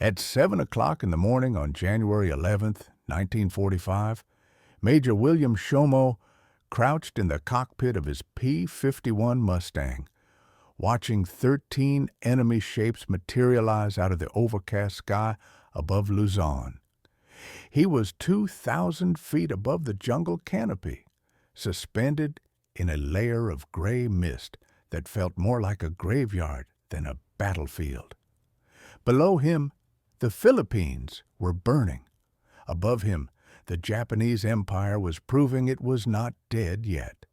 At 7 o'clock in the morning on January 11th, 1945, Major William Shomo crouched in the cockpit of his P-51 Mustang, watching 13 enemy shapes materialize out of the overcast sky above Luzon. He was 2,000 feet above the jungle canopy, suspended in a layer of gray mist that felt more like a graveyard than a battlefield. Below him, the Philippines were burning. Above him, the Japanese Empire was proving it was not dead yet.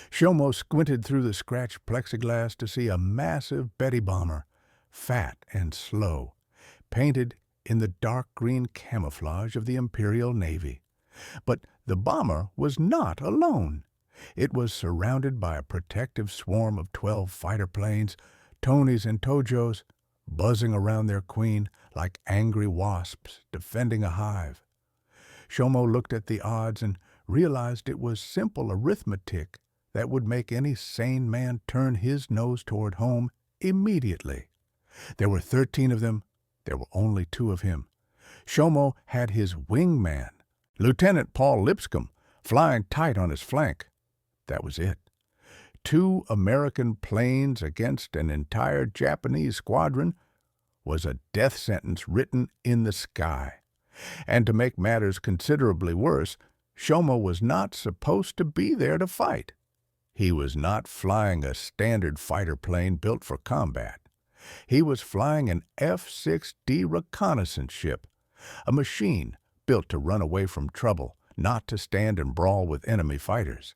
Shomo squinted through the scratched plexiglass to see a massive Betty bomber, fat and slow, painted in the dark green camouflage of the Imperial Navy. But the bomber was not alone. It was surrounded by a protective swarm of 12 fighter planes, Tonys and Tojos, buzzing around their queen like angry wasps defending a hive. Shomo looked at the odds and realized it was simple arithmetic that would make any sane man turn his nose toward home immediately. There were 13 of them. There were only 2 of him. Shomo had his wingman, Lieutenant Paul Lipscomb, flying tight on his flank. That was it. 2 American planes against an entire Japanese squadron was a death sentence written in the sky. And to make matters considerably worse, Shomo was not supposed to be there to fight. He was not flying a standard fighter plane built for combat. He was flying an F-6D reconnaissance ship, a machine built to run away from trouble, not to stand and brawl with enemy fighters.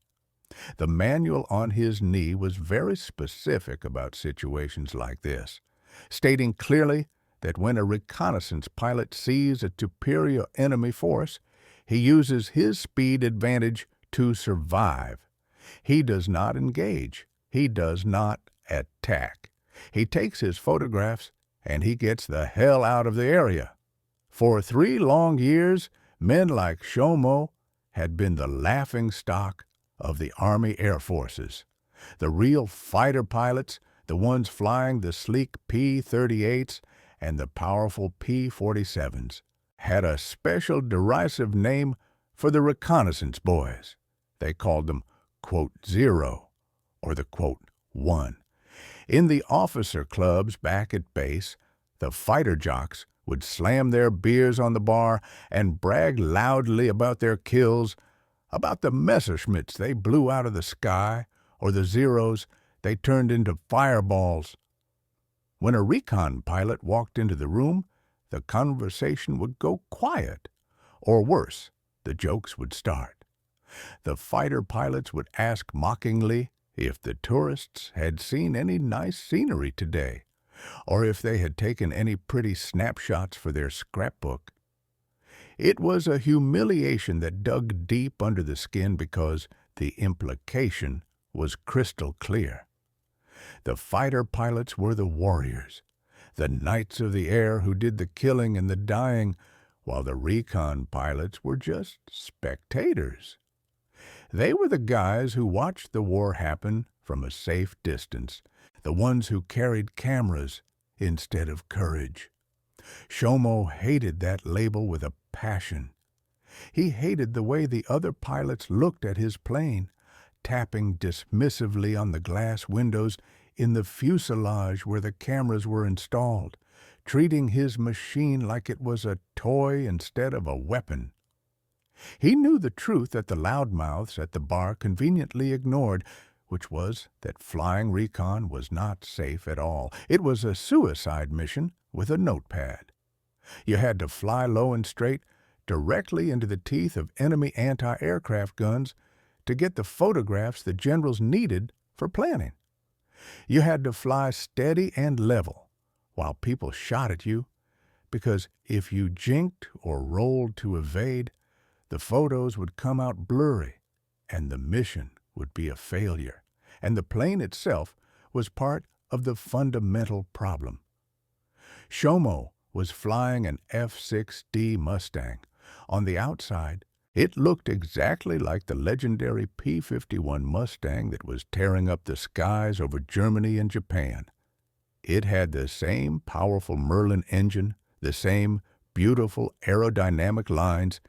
The manual on his knee was very specific about situations like this, stating clearly that when a reconnaissance pilot sees a superior enemy force, he uses his speed advantage to survive. He does not engage. He does not attack. He takes his photographs and he gets the hell out of the area. For 3 long years, men like Shomo had been the laughingstock of the Army Air Forces. The real fighter pilots, the ones flying the sleek P-38s and the powerful P-47s, had a special derisive name for the reconnaissance boys. They called them, quote, 0, or the, quote, 1. In the officer clubs back at base, the fighter jocks would slam their beers on the bar and brag loudly about their kills, about the Messerschmitts they blew out of the sky, or the Zeros they turned into fireballs. When a recon pilot walked into the room, the conversation would go quiet, or worse, the jokes would start. The fighter pilots would ask mockingly if the tourists had seen any nice scenery today, or if they had taken any pretty snapshots for their scrapbook. It was a humiliation that dug deep under the skin because the implication was crystal clear. The fighter pilots were the warriors, the knights of the air who did the killing and the dying, while the recon pilots were just spectators. They were the guys who watched the war happen from a safe distance, the ones who carried cameras instead of courage. Shomo hated that label with a passion. He hated the way the other pilots looked at his plane, tapping dismissively on the glass windows in the fuselage where the cameras were installed, treating his machine like it was a toy instead of a weapon. He knew the truth that the loudmouths at the bar conveniently ignored, which was that flying recon was not safe at all. It was a suicide mission with a notepad. You had to fly low and straight, directly into the teeth of enemy anti-aircraft guns to get the photographs the generals needed for planning. You had to fly steady and level while people shot at you, because if you jinked or rolled to evade, the photos would come out blurry and the mission would be a failure, and the plane itself was part of the fundamental problem. Shomo was flying an F-6D Mustang. On the outside, it looked exactly like the legendary P-51 Mustang that was tearing up the skies over Germany and Japan. It had the same powerful Merlin engine, the same beautiful aerodynamic lines,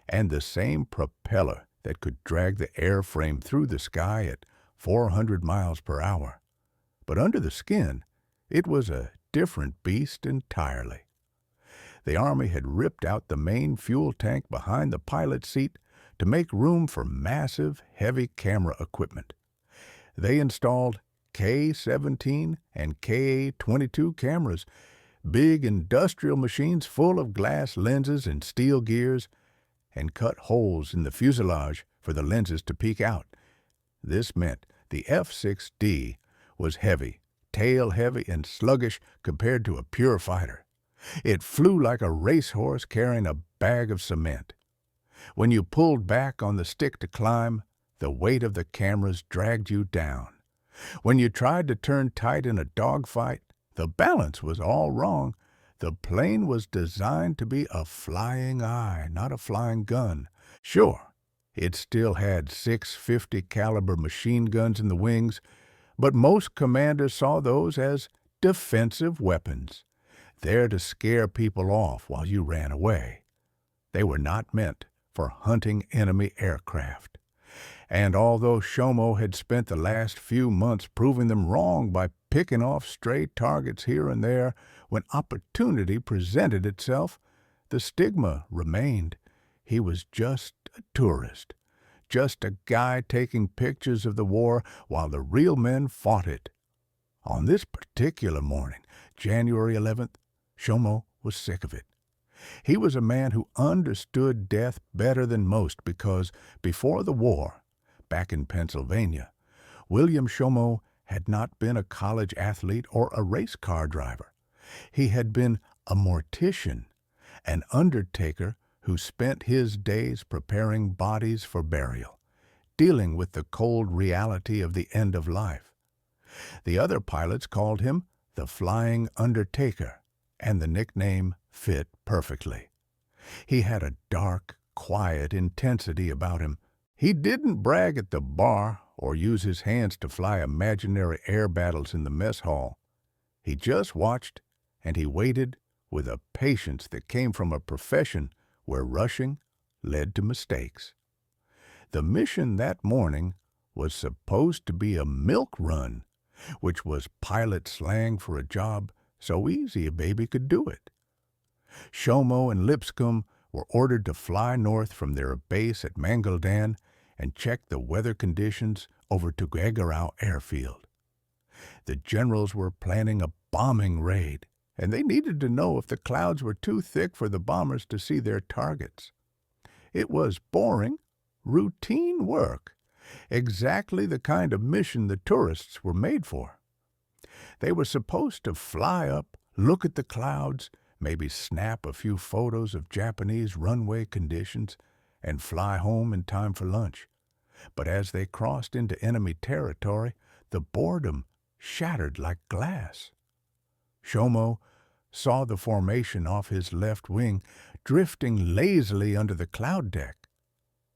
and the same propeller that could drag the airframe through the sky at 400 miles per hour. But under the skin, it was a different beast entirely. The Army had ripped out the main fuel tank behind the pilot's seat to make room for massive, heavy camera equipment. They installed K-17 and Ka-22 cameras, big industrial machines full of glass lenses and steel gears, and cut holes in the fuselage for the lenses to peek out. This meant the F-6D was heavy, tail-heavy, and sluggish compared to a pure fighter. It flew like a racehorse carrying a bag of cement. When you pulled back on the stick to climb, the weight of the cameras dragged you down. When you tried to turn tight in a dogfight, the balance was all wrong. The plane was designed to be a flying eye, not a flying gun. Sure, it still had 650 caliber machine guns in the wings, but most commanders saw those as defensive weapons, there to scare people off while you ran away. They were not meant for hunting enemy aircraft. And although Shomo had spent the last few months proving them wrong by picking off stray targets here and there when opportunity presented itself, the stigma remained. He was just a tourist, just a guy taking pictures of the war while the real men fought it. On this particular morning, January 11th, Shomo was sick of it. He was a man who understood death better than most because before the war, back in Pennsylvania, William Shomo had not been a college athlete or a race car driver. He had been a mortician, an undertaker who spent his days preparing bodies for burial, dealing with the cold reality of the end of life. The other pilots called him the Flying Undertaker, and the nickname fit perfectly. He had a dark, quiet intensity about him. He didn't brag at the bar or use his hands to fly imaginary air battles in the mess hall. He just watched, and he waited with a patience that came from a profession where rushing led to mistakes. The mission that morning was supposed to be a milk run, which was pilot slang for a job so easy a baby could do it. Shomo and Lipscomb were ordered to fly north from their base at Mangaldan and check the weather conditions over to Tuguegarao Airfield. The generals were planning a bombing raid, and they needed to know if the clouds were too thick for the bombers to see their targets. It was boring, routine work, exactly the kind of mission the tourists were made for. They were supposed to fly up, look at the clouds, maybe snap a few photos of Japanese runway conditions, and fly home in time for lunch. But as they crossed into enemy territory, the boredom shattered like glass. Shomo saw the formation off his left wing drifting lazily under the cloud deck.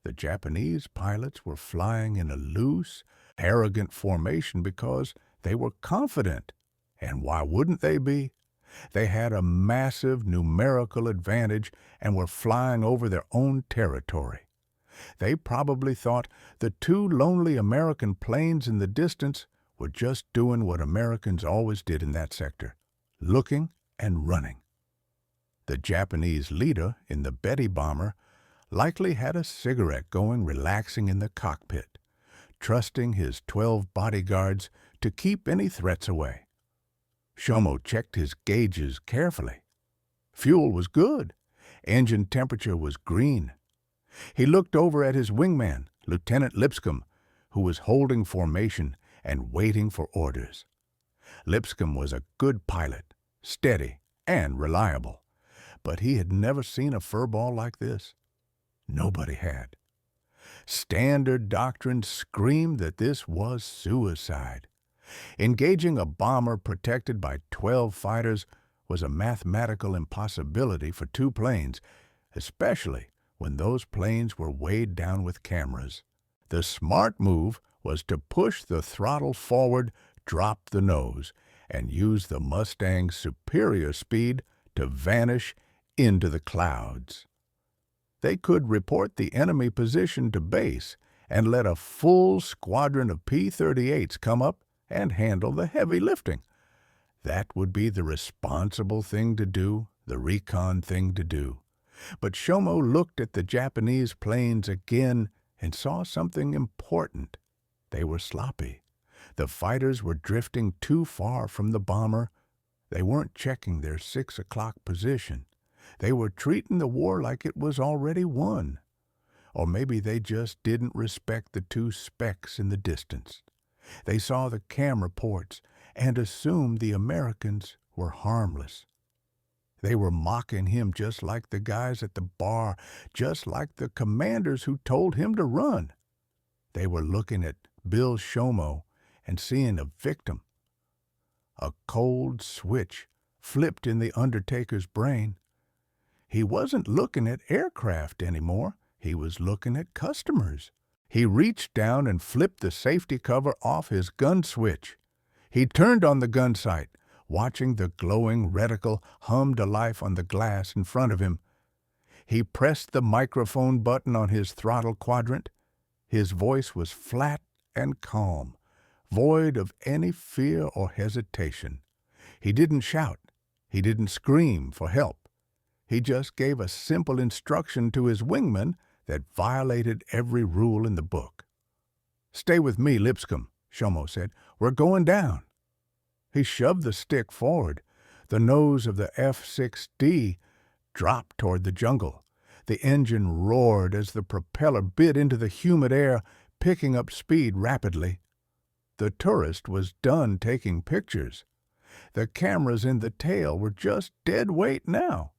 The Japanese pilots were flying in a loose, arrogant formation because they were confident. And why wouldn't they be? They had a massive numerical advantage and were flying over their own territory. They probably thought the two lonely American planes in the distance were just doing what Americans always did in that sector, looking and running. The Japanese leader in the Betty bomber likely had a cigarette going relaxing in the cockpit, trusting his 12 bodyguards to keep any threats away. Shomo checked his gauges carefully. Fuel was good. Engine temperature was green. He looked over at his wingman, Lieutenant Lipscomb, who was holding formation and waiting for orders. Lipscomb was a good pilot, steady and reliable, but he had never seen a furball like this. Nobody had. Standard doctrine screamed that this was suicide. Engaging a bomber protected by 12 fighters was a mathematical impossibility for two planes, especially when those planes were weighed down with cameras. The smart move was to push the throttle forward, drop the nose, and use the Mustang's superior speed to vanish into the clouds. They could report the enemy position to base and let a full squadron of P-38s come up and handle the heavy lifting. That would be the responsible thing to do, the recon thing to do. But Shomo looked at the Japanese planes again and saw something important. They were sloppy. The fighters were drifting too far from the bomber. They weren't checking their 6 o'clock position. They were treating the war like it was already won. Or maybe they just didn't respect the 2 specks in the distance. They saw the camera ports and assumed the Americans were harmless. They were mocking him just like the guys at the bar, just like the commanders who told him to run. They were looking at Bill Shomo and seeing a victim. A cold switch flipped in the Undertaker's brain. He wasn't looking at aircraft anymore. He was looking at customers. He reached down and flipped the safety cover off his gun switch. He turned on the gun sight, watching the glowing reticle hum to life on the glass in front of him. He pressed the microphone button on his throttle quadrant. His voice was flat and calm, void of any fear or hesitation. He didn't shout. He didn't scream for help. He just gave a simple instruction to his wingman that violated every rule in the book. "Stay with me, Lipscomb," Shomo said. "We're going down." He shoved the stick forward. The nose of the F-6D dropped toward the jungle. The engine roared as the propeller bit into the humid air, picking up speed rapidly. The tourist was done taking pictures. The cameras in the tail were just dead weight now.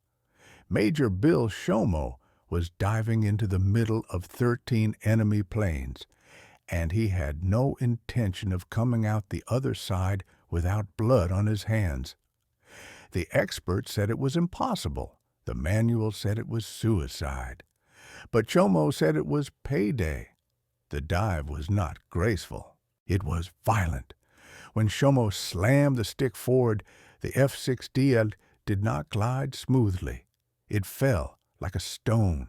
Major Bill Shomo was diving into the middle of 13 enemy planes, and he had no intention of coming out the other side without blood on his hands. The experts said it was impossible. The manual said it was suicide. But Shomo said it was payday. The dive was not graceful. It was violent. When Shomo slammed the stick forward, the F-6D did not glide smoothly. It fell like a stone.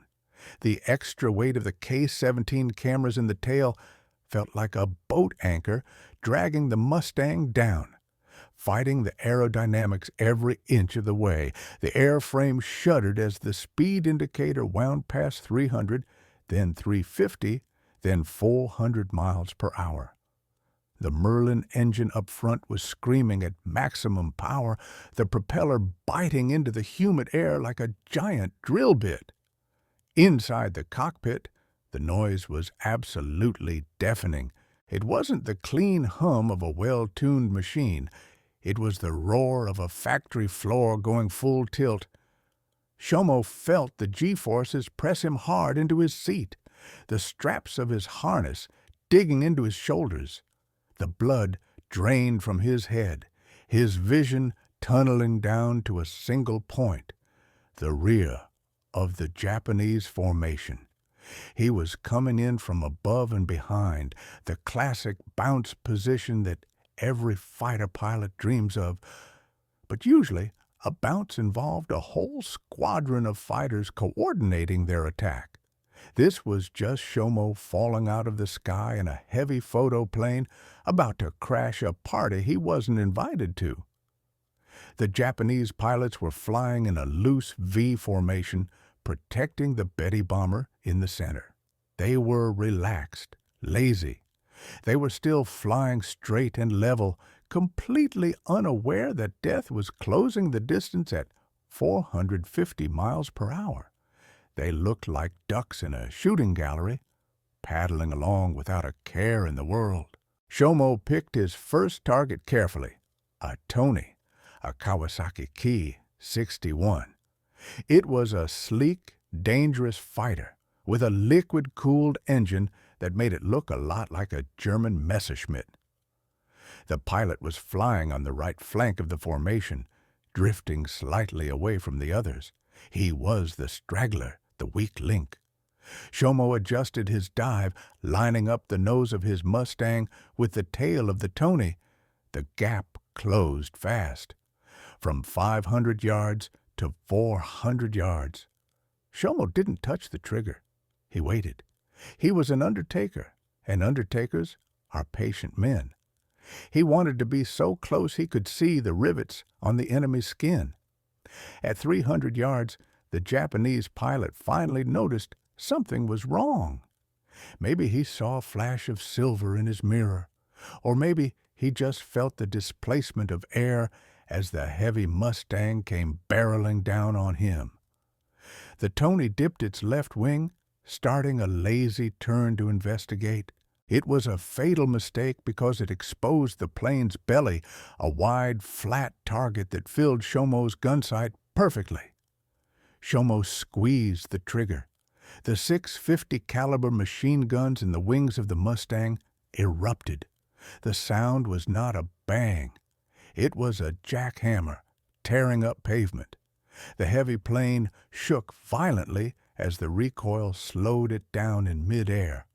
The extra weight of the K-17 cameras in the tail felt like a boat anchor dragging the Mustang down. Fighting the aerodynamics every inch of the way, the airframe shuddered as the speed indicator wound past 300, then 350, then 400 miles per hour. The Merlin engine up front was screaming at maximum power, the propeller biting into the humid air like a giant drill bit. Inside the cockpit, the noise was absolutely deafening. It wasn't the clean hum of a well-tuned machine. It was the roar of a factory floor going full tilt. Shomo felt the G-forces press him hard into his seat, the straps of his harness digging into his shoulders. The blood drained from his head, his vision tunneling down to a single point, the rear of the Japanese formation. He was coming in from above and behind, the classic bounce position that every fighter pilot dreams of. But usually, a bounce involved a whole squadron of fighters coordinating their attack. This was just Shomo falling out of the sky in a heavy photo plane about to crash a party he wasn't invited to. The Japanese pilots were flying in a loose V formation, protecting the Betty bomber in the center. They were relaxed, lazy. They were still flying straight and level, completely unaware that death was closing the distance at 450 miles per hour. They looked like ducks in a shooting gallery, paddling along without a care in the world. Shomo picked his first target carefully, a Tony, a Kawasaki Ki-61. It was a sleek, dangerous fighter with a liquid-cooled engine that made it look a lot like a German Messerschmitt. The pilot was flying on the right flank of the formation, drifting slightly away from the others. He was the straggler, the weak link. Shomo adjusted his dive, lining up the nose of his Mustang with the tail of the Tony. The gap closed fast. From 500 yards to 400 yards. Shomo didn't touch the trigger. He waited. He was an undertaker, and undertakers are patient men. He wanted to be so close he could see the rivets on the enemy's skin. At 300 yards, the Japanese pilot finally noticed something was wrong. Maybe he saw a flash of silver in his mirror, or maybe he just felt the displacement of air as the heavy Mustang came barreling down on him. The Tony dipped its left wing, starting a lazy turn to investigate. It was a fatal mistake because it exposed the plane's belly, a wide, flat target that filled Shomo's gun sight perfectly. Shomo squeezed the trigger. The 650 caliber machine guns in the wings of the Mustang erupted. The sound was not a bang. It was a jackhammer tearing up pavement. The heavy plane shook violently as the recoil slowed it down in midair.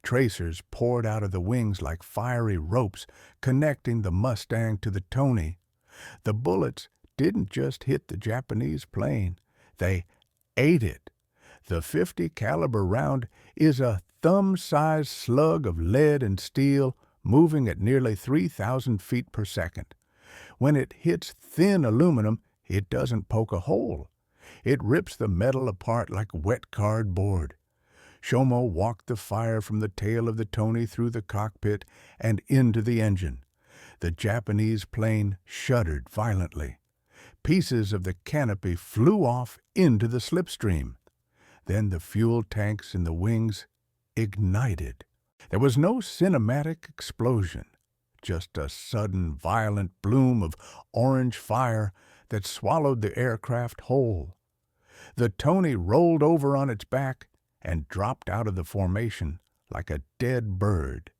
Tracers poured out of the wings like fiery ropes, connecting the Mustang to the Tony. The bullets didn't just hit the Japanese plane. They ate it. The 50 caliber round is a thumb-sized slug of lead and steel moving at nearly 3,000 feet per second. When it hits thin aluminum, it doesn't poke a hole. It rips the metal apart like wet cardboard. Shomo walked the fire from the tail of the Tony through the cockpit and into the engine. The Japanese plane shuddered violently. Pieces of the canopy flew off into the slipstream. Then the fuel tanks in the wings ignited. There was no cinematic explosion, just a sudden violent bloom of orange fire that swallowed the aircraft whole. The Tony rolled over on its back and dropped out of the formation like a dead bird.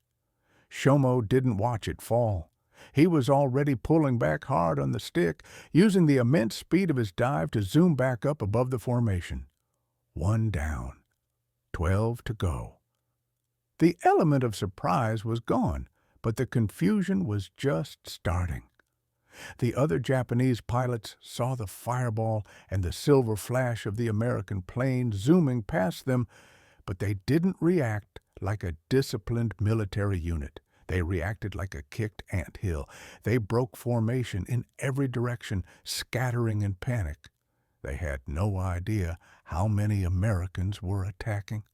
Shomo didn't watch it fall. He was already pulling back hard on the stick, using the immense speed of his dive to zoom back up above the formation. 1 down, 12 to go. The element of surprise was gone, but the confusion was just starting. The other Japanese pilots saw the fireball and the silver flash of the American plane zooming past them, but they didn't react like a disciplined military unit. They reacted like a kicked anthill. They broke formation in every direction, scattering in panic. They had no idea how many Americans were attacking.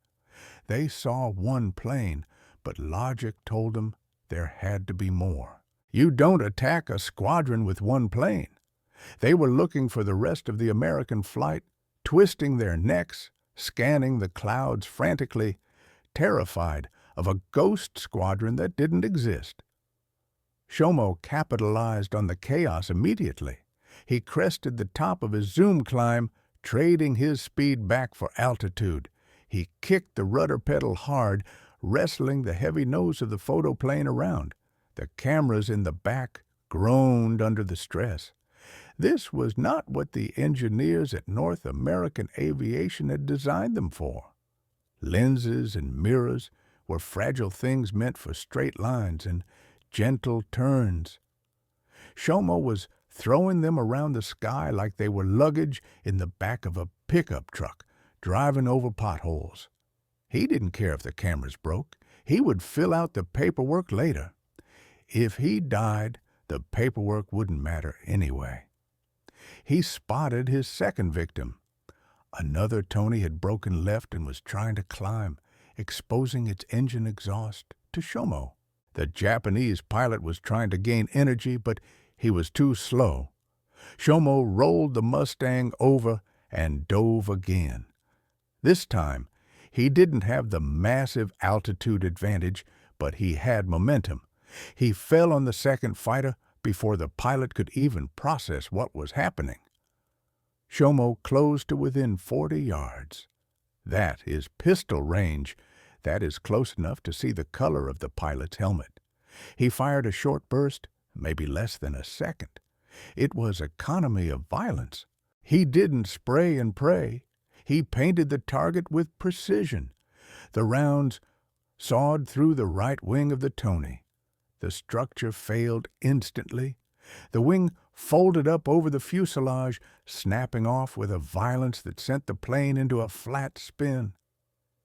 They saw one plane, but logic told them there had to be more. You don't attack a squadron with one plane. They were looking for the rest of the American flight, twisting their necks, scanning the clouds frantically, terrified of a ghost squadron that didn't exist. Shomo capitalized on the chaos immediately. He crested the top of his zoom climb, trading his speed back for altitude. He kicked the rudder pedal hard, wrestling the heavy nose of the photoplane around. The cameras in the back groaned under the stress. This was not what the engineers at North American Aviation had designed them for. Lenses and mirrors were fragile things meant for straight lines and gentle turns. Shomo was throwing them around the sky like they were luggage in the back of a pickup truck, driving over potholes. He didn't care if the cameras broke. He would fill out the paperwork later. If he died, the paperwork wouldn't matter anyway. He spotted his second victim. Another Tony had broken left and was trying to climb, exposing its engine exhaust to Shomo. The Japanese pilot was trying to gain energy, but he was too slow. Shomo rolled the Mustang over and dove again. This time, he didn't have the massive altitude advantage, but he had momentum. He fell on the second fighter before the pilot could even process what was happening. Shomo closed to within 40 yards. That is pistol range. That is close enough to see the color of the pilot's helmet. He fired a short burst, maybe less than a second. It was economy of violence. He didn't spray and pray. He painted the target with precision. The rounds sawed through the right wing of the Tony. The structure failed instantly. The wing folded up over the fuselage, snapping off with a violence that sent the plane into a flat spin.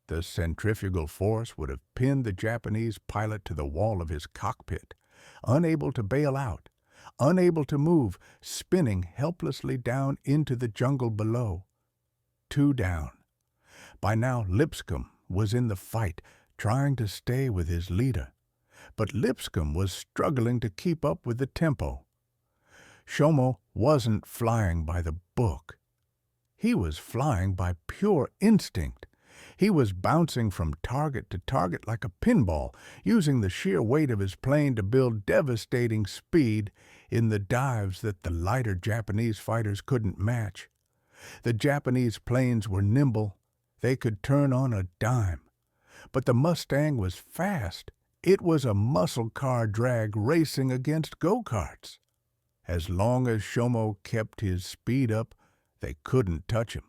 The centrifugal force would have pinned the Japanese pilot to the wall of his cockpit, unable to bail out, unable to move, spinning helplessly down into the jungle below. 2 down. By now Lipscomb was in the fight, trying to stay with his leader. But Lipscomb was struggling to keep up with the tempo. Shomo wasn't flying by the book. He was flying by pure instinct. He was bouncing from target to target like a pinball, using the sheer weight of his plane to build devastating speed in the dives that the lighter Japanese fighters couldn't match. The Japanese planes were nimble. They could turn on a dime. But the Mustang was fast. It was a muscle car drag racing against go-karts. As long as Shomo kept his speed up, they couldn't touch him.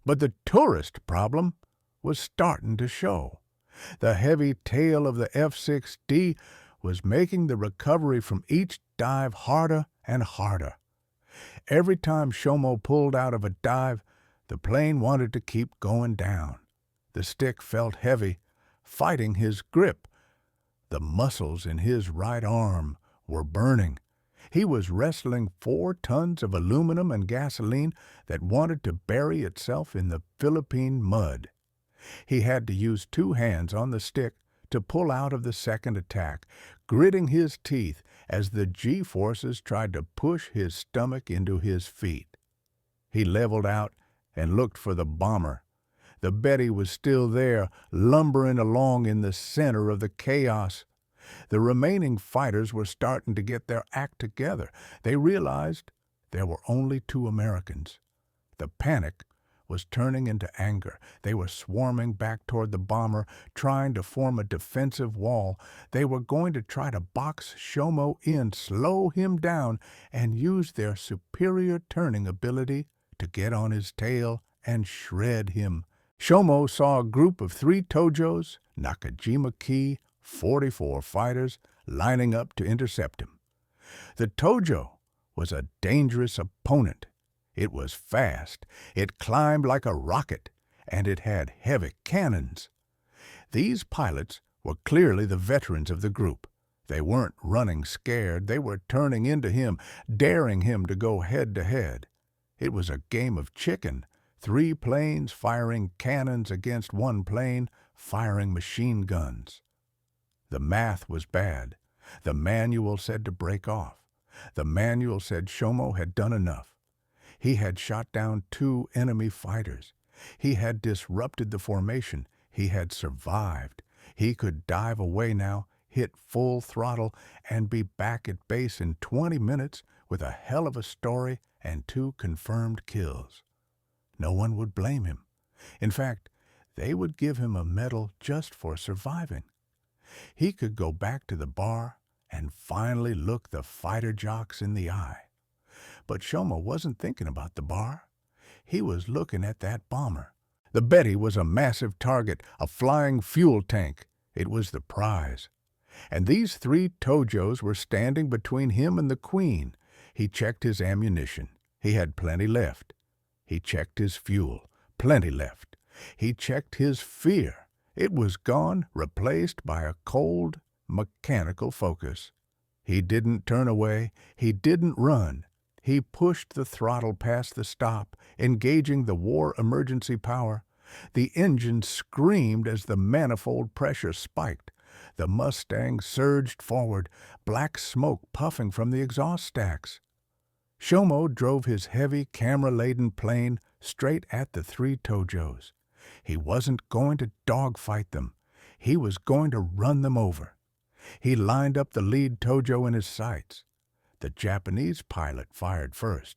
But the tourist problem was starting to show. The heavy tail of the F-6D was making the recovery from each dive harder and harder. Every time Shomo pulled out of a dive, the plane wanted to keep going down. The stick felt heavy, fighting his grip. The muscles in his right arm were burning. He was wrestling 4 tons of aluminum and gasoline that wanted to bury itself in the Philippine mud. He had to use 2 hands on the stick to pull out of the second attack, gritting his teeth as the G-forces tried to push his stomach into his feet. He leveled out and looked for the bomber. The Betty was still there, lumbering along in the center of the chaos. The remaining fighters were starting to get their act together. They realized there were only 2 Americans. The panic was turning into anger. They were swarming back toward the bomber, trying to form a defensive wall. They were going to try to box Shomo in, slow him down, and use their superior turning ability to get on his tail and shred him. Shomo saw a group of 3 Tojos, Nakajima-Ki, 44 fighters lining up to intercept him. The Tojo was a dangerous opponent. It was fast, it climbed like a rocket, and it had heavy cannons. These pilots were clearly the veterans of the group. They weren't running scared, they were turning into him, daring him to go head-to-head. It was a game of chicken, 3 planes firing cannons against 1 plane firing machine guns. The math was bad. The manual said to break off. The manual said Shomo had done enough. He had shot down 2 enemy fighters. He had disrupted the formation. He had survived. He could dive away now, hit full throttle, and be back at base in 20 minutes with a hell of a story and 2 confirmed kills. No one would blame him. In fact, they would give him a medal just for surviving. He could go back to the bar and finally look the fighter jocks in the eye. But Shomo wasn't thinking about the bar. He was looking at that bomber. The Betty was a massive target, a flying fuel tank. It was the prize. And these 3 Tojos were standing between him and the Queen. He checked his ammunition. He had plenty left. He checked his fuel. Plenty left. He checked his fear. It was gone, replaced by a cold, mechanical focus. He didn't turn away. He didn't run. He pushed the throttle past the stop, engaging the war emergency power. The engine screamed as the manifold pressure spiked. The Mustang surged forward, black smoke puffing from the exhaust stacks. Shomo drove his heavy, camera-laden plane straight at the 3 Tojos. He wasn't going to dogfight them. He was going to run them over. He lined up the lead Tojo in his sights. The Japanese pilot fired first.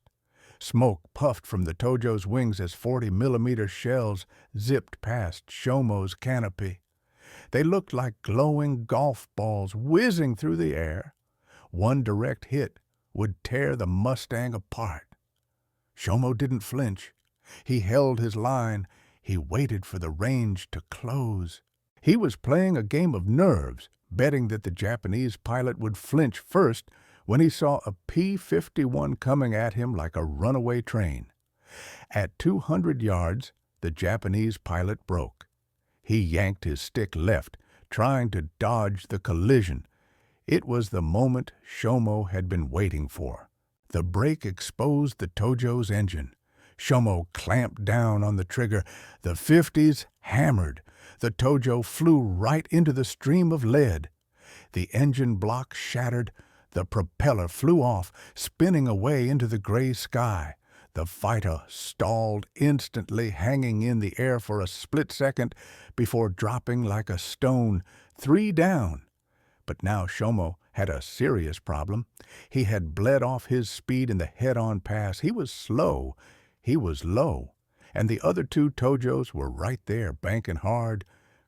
Smoke puffed from the Tojo's wings as 40mm shells zipped past Shomo's canopy. They looked like glowing golf balls whizzing through the air. One direct hit would tear the Mustang apart. Shomo didn't flinch. He held his line. He waited for the range to close. He was playing a game of nerves, betting that the Japanese pilot would flinch first when he saw a P-51 coming at him like a runaway train. At 200 yards, the Japanese pilot broke. He yanked his stick left, trying to dodge the collision. It was the moment Shomo had been waiting for. The brake exposed the Tojos engine. Shomo clamped down on the trigger. The 50s hammered. The Tojo flew right into the stream of lead. The engine block shattered. The propeller flew off, spinning away into the gray sky. The fighter stalled instantly, hanging in the air for a split second before dropping like a stone, 3 down. But now Shomo had a serious problem. He had bled off his speed in the head-on pass. He was slow. He was low. And the other 2 Tojos were right there, banking hard,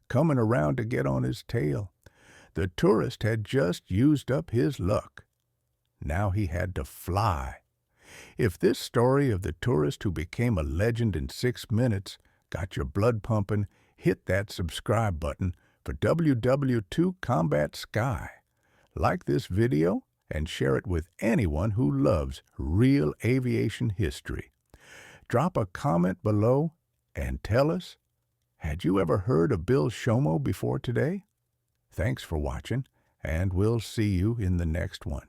coming around to get on his tail. The tourist had just used up his luck. Now he had to fly. If this story of the tourist who became a legend in 6 minutes got your blood pumping, hit that subscribe button for WW2 Combat Sky. Like this video and share it with anyone who loves real aviation history. Drop a comment below and tell us, had you ever heard of Bill Shomo before today? Thanks for watching, and we'll see you in the next one.